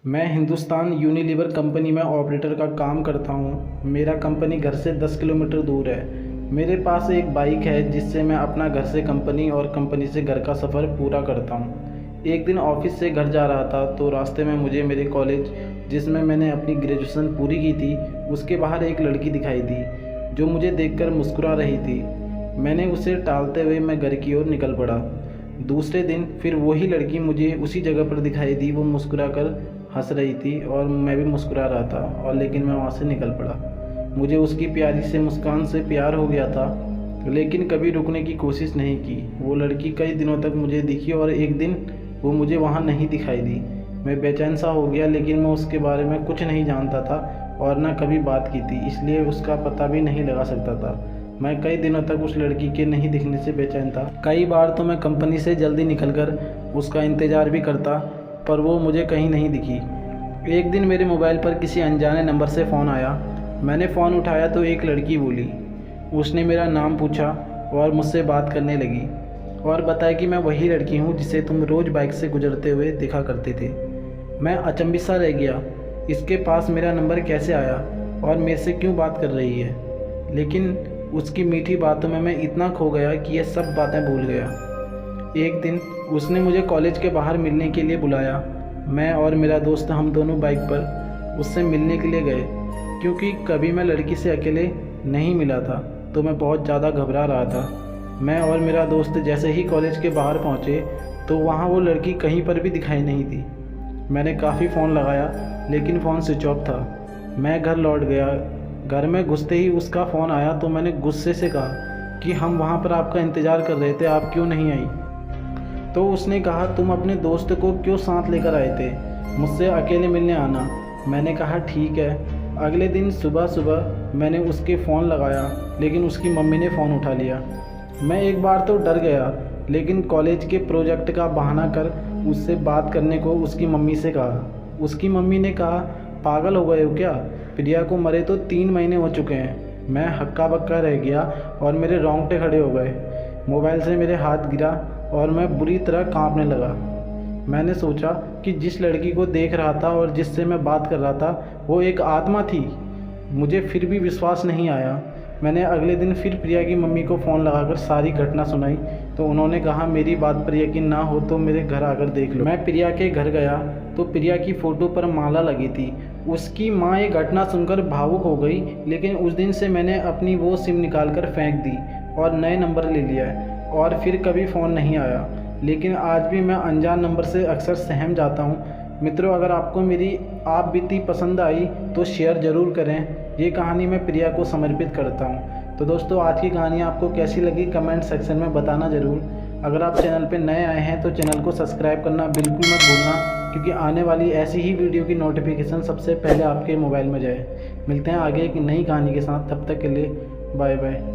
मैं Hindustan Unilever company में operator का काम करता हूँ। मेरा कंपनी घर से 10 किलोमीटर दूर है। मेरे पास एक बाइक है जिससे मैं अपना घर से कंपनी और कंपनी से घर का सफ़र पूरा करता हूँ। एक दिन ऑफिस से घर जा रहा था तो रास्ते में मुझे मेरे कॉलेज जिसमें मैंने अपनी ग्रेजुएशन पूरी की थी उसके बाहर एक लड़की दिखाई दी जो मुझे देखकर मुस्कुरा रही थी। मैंने उसे टालते हुए मैं घर की ओर निकल पड़ा। दूसरे दिन फिर वही लड़की मुझे उसी जगह पर दिखाई दी। वो मुस्कुरा कर हंस रही थी और मैं भी मुस्कुरा रहा था और लेकिन मैं वहाँ से निकल पड़ा। मुझे उसकी प्यारी से मुस्कान से प्यार हो गया था लेकिन कभी रुकने की कोशिश नहीं की। वो लड़की कई दिनों तक मुझे दिखी और एक दिन वो मुझे वहाँ नहीं दिखाई दी। मैं बेचैन सा हो गया लेकिन मैं उसके बारे में कुछ नहीं जानता था और ना कभी बात की थी, इसलिए उसका पता भी नहीं लगा सकता था। मैं कई दिनों तक उस लड़की के नहीं दिखने से बेचैन था। कई बार तो मैं कंपनी से जल्दी निकलकर उसका इंतज़ार भी करता पर वो मुझे कहीं नहीं दिखी। एक दिन मेरे मोबाइल पर किसी अनजाने नंबर से फ़ोन आया। मैंने फ़ोन उठाया तो एक लड़की बोली। उसने मेरा नाम पूछा और मुझसे बात करने लगी और बताया कि मैं वही लड़की हूँ जिसे तुम रोज़ बाइक से गुजरते हुए देखा करते थे। मैं अचंभित सा रह गया, इसके पास मेरा नंबर कैसे आया और मेरे से क्यों बात कर रही है। लेकिन उसकी मीठी बातों में मैं इतना खो गया कि ये सब बातें भूल गया। एक दिन उसने मुझे कॉलेज के बाहर मिलने के लिए बुलाया। मैं और मेरा दोस्त हम दोनों बाइक पर उससे मिलने के लिए गए। क्योंकि कभी मैं लड़की से अकेले नहीं मिला था तो मैं बहुत ज़्यादा घबरा रहा था। मैं और मेरा दोस्त जैसे ही कॉलेज के बाहर पहुँचे तो वहाँ वो लड़की कहीं पर भी दिखाई नहीं थी। मैंने काफ़ी फ़ोन लगाया लेकिन फ़ोन स्विच ऑफ था। मैं घर लौट गया। घर में घुसते ही उसका फ़ोन आया तो मैंने गुस्से से कहा कि हम वहाँ पर आपका इंतज़ार कर रहे थे, आप क्यों नहीं आई। तो उसने कहा तुम अपने दोस्त को क्यों साथ लेकर आए थे, मुझसे अकेले मिलने आना। मैंने कहा ठीक है। अगले दिन सुबह सुबह मैंने उसके फ़ोन लगाया लेकिन उसकी मम्मी ने फ़ोन उठा लिया। मैं एक बार तो डर गया लेकिन कॉलेज के प्रोजेक्ट का बहाना कर उससे बात करने को उसकी मम्मी से कहा। उसकी मम्मी ने कहा पागल हो गए हो क्या, प्रिया को मरे तो 3 महीने हो चुके हैं। मैं हक्का बक्का रह गया और मेरे रोंगटे खड़े हो गए। मोबाइल से मेरे हाथ गिरा और मैं बुरी तरह कांपने लगा। मैंने सोचा कि जिस लड़की को देख रहा था और जिससे मैं बात कर रहा था वो एक आत्मा थी। मुझे फिर भी विश्वास नहीं आया। मैंने अगले दिन फिर प्रिया की मम्मी को फ़ोन लगाकर सारी घटना सुनाई तो उन्होंने कहा मेरी बात पर यकीन ना हो तो मेरे घर आकर देख लो। मैं प्रिया के घर गया तो प्रिया की फ़ोटो पर माला लगी थी। उसकी माँ ये घटना सुनकर भावुक हो गई लेकिन उस दिन से मैंने अपनी वो सिम निकाल कर फेंक दी और नए नंबर ले लिया है और फिर कभी फ़ोन नहीं आया। लेकिन आज भी मैं अनजान नंबर से अक्सर सहम जाता हूँ। मित्रों, अगर आपको मेरी आप बीती पसंद आई तो शेयर ज़रूर करें। ये कहानी मैं प्रिया को समर्पित करता हूँ। तो दोस्तों, आज की कहानी आपको कैसी लगी कमेंट सेक्शन में बताना ज़रूर। अगर आप चैनल पर नए आए हैं तो चैनल को सब्सक्राइब करना बिल्कुल मत भूलना क्योंकि आने वाली ऐसी ही वीडियो की नोटिफिकेशन सबसे पहले आपके मोबाइल में जाए। मिलते हैं आगे एक नई कहानी के साथ, तब तक के लिए बाय बाय।